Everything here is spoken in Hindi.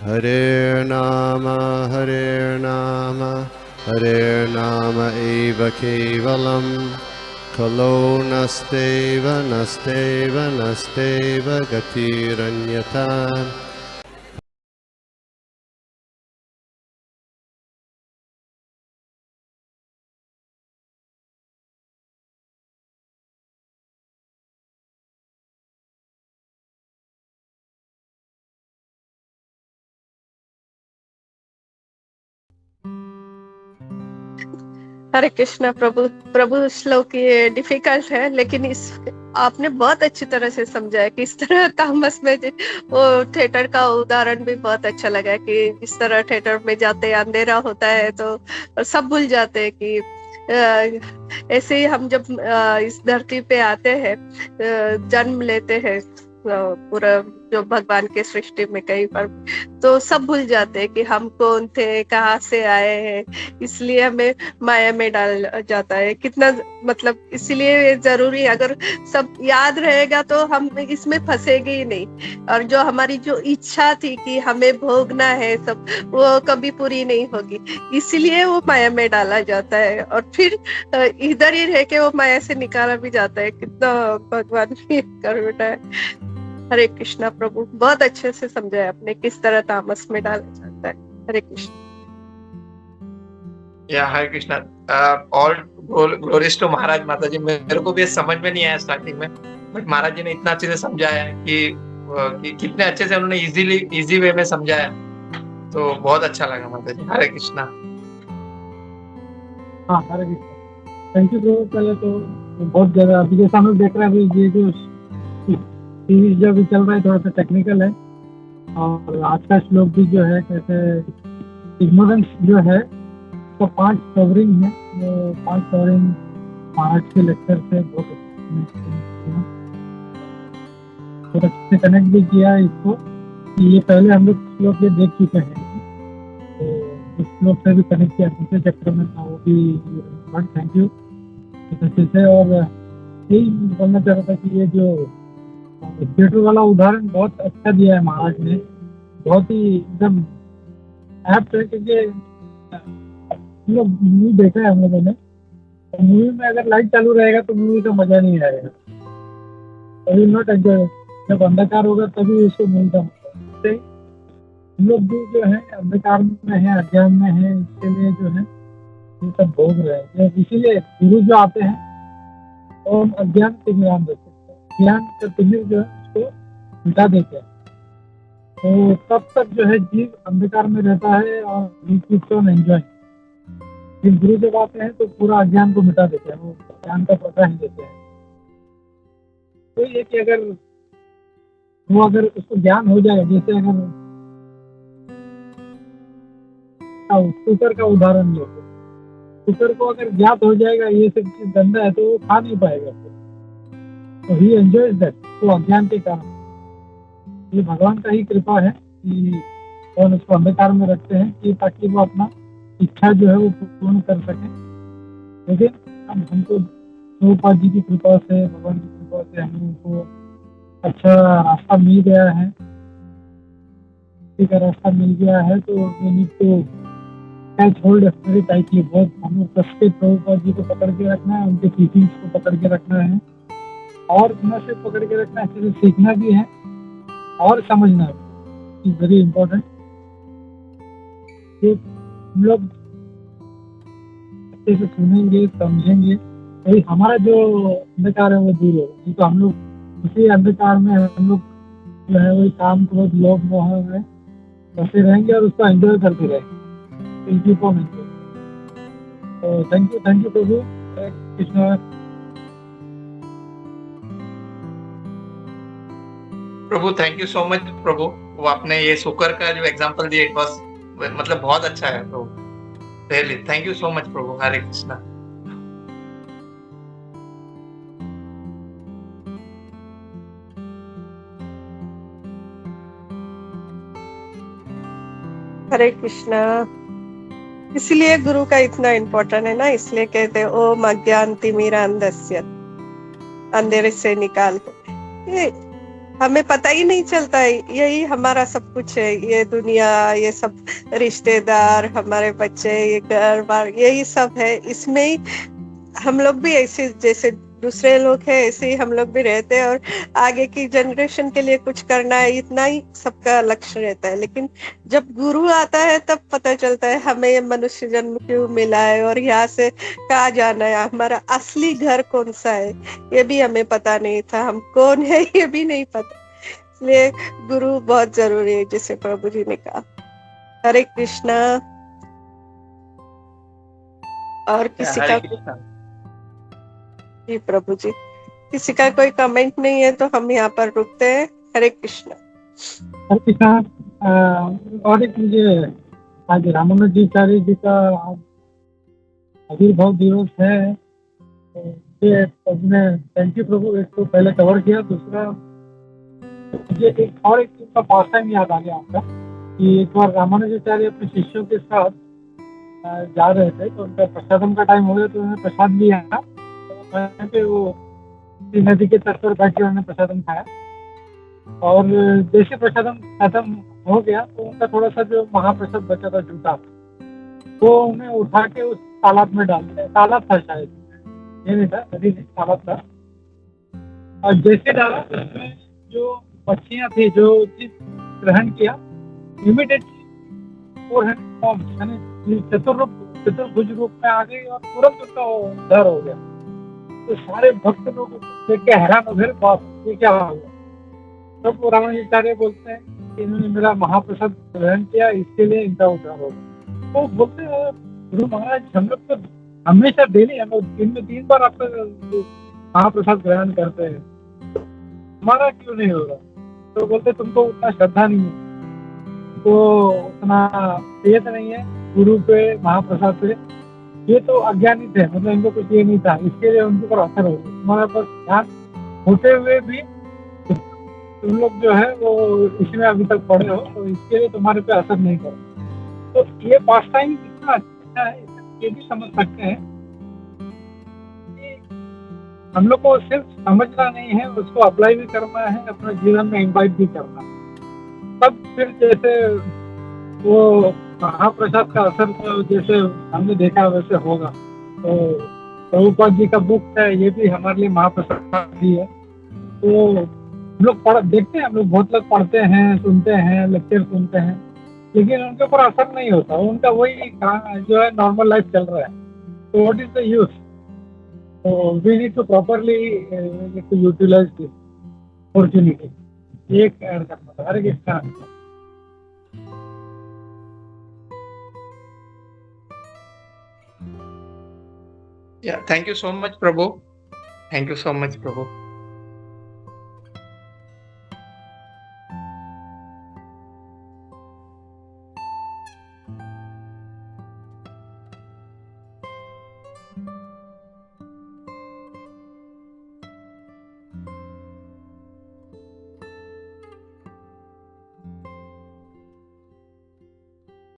Hare Nama eva kevalam kalo nasteva nasteva nasteva gatiranyata. हरे कृष्णा प्रभु। प्रभु श्लोक ये डिफिकल्ट है, लेकिन इस आपने बहुत अच्छी तरह से समझाया कि इस तरह तामस में वो थिएटर का उदाहरण भी बहुत अच्छा लगा कि इस तरह थिएटर में जाते अंधेरा होता है तो सब भूल जाते हैं कि ऐसे ही हम जब इस धरती पे आते हैं, जन्म लेते हैं, पूरा जो भगवान के सृष्टि में कहीं पर, तो सब भूल जाते हैं कि हम कौन थे, कहाँ से आए हैं। इसलिए हमें माया में डाल जाता है कितना, मतलब इसीलिए जरूरी, अगर सब याद रहेगा तो हम इसमें फंसेंगे ही नहीं। और जो हमारी जो इच्छा थी कि हमें भोगना है सब, वो कभी पूरी नहीं होगी, इसीलिए वो माया में डाला जाता है और फिर इधर ही रह के वो माया से निकाला भी जाता है। कितना भगवान की करुणा है। हरे कृष्णा प्रभु, बहुत अच्छे से समझाया आपने किस तरह तामस में डाला जाता है। हरे कृष्ण। या हरे कृष्णा। ऑल ग्लोरीज टू महाराज माता जी। मेरे को भी समझ में नहीं आया स्टार्टिंग में, बट महाराज जी ने इतना अच्छे से समझाया है कि कितने अच्छे से उन्होंने इजी वे में समझाया, तो बहुत अच्छा लगा माता जी। हरे कृष्णा। हाँ, हरे कृष्णा। थैंक यू प्रभु। पहले तो बहुत ज्यादा अभी जैसा हम लोग देख रहे हैं, अभी ये जो सीरीज जो अभी चल रहा है थोड़ा सा टेक्निकल है, और आज का श्लोक भी जो है कैसे इग्नोरेंस जो है तो 5 कवरिंग है, वो 5 कवरिंग महाराज के लेक्चर से बहुत अच्छे से कनेक्ट भी किया इसको। ये पहले हम लोग श्लोक ये देख चुके हैं, तो इस श्लोक से भी कनेक्ट किया दूसरे चैप्टर में था, वो भी थैंक यू अच्छे से। और यही बोलना चाह रहा था कि ये जो थिएटर वाला उदाहरण बहुत अच्छा दिया है महाराज ने, बहुत ही एकदम ऐप्ट है, क्योंकि हम लोग मूवी देखा है हम लोगों ने, तो मूवी में अगर लाइट चालू रहेगा तो मूवी का मजा नहीं आएगा, तभी नॉट एंजॉय। जब अंधकार होगा तभी उसको मूवी का मजा। हम लोग भी जो है अंधकार में है, अज्ञान में है, इसके लिए जो है ये सब भोग रहे हैं। इसीलिए गुरु जो आते हैं और अज्ञान से ज्ञान देते हैं, ज्ञान का तिमिर जो है उसको मिटा देते हैं, तो तब तक जो है जीव अंधकार में रहता है और एंजॉय। लेकिन गुरु जब आते हैं तो पूरा अज्ञान को मिटा देते हैं, वो ज्ञान का प्रकाश देते हैं। तो ये कि अगर उसको ज्ञान हो जाए, जैसे अगर कुकर का उदाहरण लो, कुकर को अगर ज्ञात हो जाएगा ये सब चीज गंदा है तो वो खा नहीं पाएगा, तो ही एंजॉयज दैट, तो अज्ञान के कारण। ये भगवान का ही कृपा है कि और उसको अंधकार में रखते हैं कि ताकि वो अपना इच्छा जो है वो पूर्ण कर सके। लेकिन अब हमको प्रभुपाद जी की कृपा से, भगवान की कृपा से हम लोगों को अच्छा रास्ता मिल गया है, का रास्ता मिल गया है, तो we need to catch hold very tightly. बहुत हम लोग कस के प्रभुपाद जी को पकड़ के रखना है, उनके टीचिंग्स को पकड़ के रखना है, और न सिर्फ पकड़ के रखना है, अच्छे से सीखना भी है और समझना भी इज वेरी इम्पोर्टेंट। हम लोग अच्छे से सुनेंगे, समझेंगे, वही हमारा जो अंधकार है वो दूर होगा। नहीं तो हम लोग उसी अंधकार में हम लोग जो है वही काम, क्रोध, लोभ, मोह में बसे रहेंगे और उसको एंजॉय करते रहेंगे। तो थैंक यू प्रभु। कृष्ण प्रभु थैंक यू सो मच प्रभु। वो आपने ये सुकर का जो एग्जांपल दिया, इट वाज मतलब बहुत अच्छा है प्रभु। Really thank you so much प्रभु। हरे कृष्णा। हरे कृष्णा। इसलिए गुरु का इतना इम्पोर्टेंट है ना, इसलिए कहते हैं ओम अज्ञान तिमिरांधस्य, अंधेरे से निकाल के। हमें पता ही नहीं चलता है, यही हमारा सब कुछ है, ये दुनिया, ये सब रिश्तेदार, हमारे बच्चे, ये घर बार, यही सब है। इसमें ही हम लोग भी ऐसे जैसे दूसरे लोग हैं ऐसे ही हम लोग भी रहते हैं, और आगे की जनरेशन के लिए कुछ करना है, इतना ही सबका लक्ष्य रहता है। लेकिन जब गुरु आता है तब पता चलता है हमें ये मनुष्य जन्म क्यों मिला है और यहाँ से कहाँ जाना है, हमारा असली घर कौन सा है ये भी हमें पता नहीं था, हम कौन है ये भी नहीं पता। इसलिए गुरु बहुत जरूरी है, जैसे प्रभु जी ने कहा। हरे कृष्णा। और किसी हरे का कृष्णा। जी प्रभु जी, किसी का कोई कमेंट नहीं है तो हम यहाँ पर रुकते हैं। हरे कृष्णा। हरे कृष्णा। और एक मुझे आज रामानुजाचार्य जी का आज आविर्भाव दिवस है, तो ये सबने थैंक यू प्रभु, एक तो पहले कवर किया, दूसरा मुझे एक और एक चीज का पास टाइम याद आ गया आपका कि एक बार रामानुजाचार्य अपने शिष्यों के साथ जा रहे थे, तो उनका प्रसादम का टाइम हो गया, तो उन्होंने प्रसाद लिया, तो वहाँ पे वो नदी के तट पर बैठ के उन्होंने प्रसादम खाया, और जैसे प्रसादम खत्म हो गया तो उनका थोड़ा सा जो महाप्रसाद बचा था जूता, वो उन्हें उठा के उस तालाब में डाल दिया। तालाब था शायद, ये नहीं था, नदी नहीं, तालाब था। और जैसे डाला उसमें जो मच्छियाँ थी जो चीज ग्रहण किया, इमीडिएटली 400 फॉर्म यानी चतुर्भुज रूप में आ गई और तुरंत उसका उद्धार हो गया। तो सारे भक्त लोग देख के हैरान हो गए, बाप ये क्या हो गया। तब रामानुजाचार्य बोलते हैं कि इन्होंने मेरा महाप्रसाद ग्रहण किया, इसके लिए इनका उद्धार हो गया। तो बोलते हैं गुरु महाराज हम लोग तो हमेशा डेली, हम लोग दिन में 3 बार आपका महाप्रसाद ग्रहण करते हैं, हमारा क्यों नहीं होगा। तो बोलते तुमको उतना श्रद्धा नहीं है, तो उतना प्रियत नहीं है गुरु पे, महाप्रसाद पे। ये तो अज्ञानी थे, मतलब इनको कुछ ये नहीं था, इसके लिए उनके ऊपर असर हो गया। तुम्हारे पास ध्यान होते हुए भी तुम लोग जो है वो इसमें अभी तक पढ़े हो, तो इसके लिए तुम्हारे पे असर नहीं कर। तो ये पास टाइम कितना अच्छा है, ये भी समझ सकते हैं कि हम लोग को सिर्फ समझना नहीं है, उसको अप्लाई भी करना है, अपने जीवन में इम्बाइब भी करना है। तब फिर जैसे वो महाप्रसाद का असर तो जैसे हमने देखा वैसे होगा। तो प्रभुपाद जी का बुक है, ये भी हमारे लिए महाप्रसाद ही है। तो हम लोग देखते हैं, हम लोग बहुत लोग पढ़ते हैं, सुनते हैं, लेक्चर सुनते हैं, लेकिन उनके ऊपर असर नहीं होता, उनका वही जो है नॉर्मल लाइफ चल रहा है। तो व्हाट इज द यूज। तो we need to properly utilise this opportunity. एक ऐड करना था। हरे Krishna. Yeah, thank you so much, Prabhu. Thank you so much, Prabhu.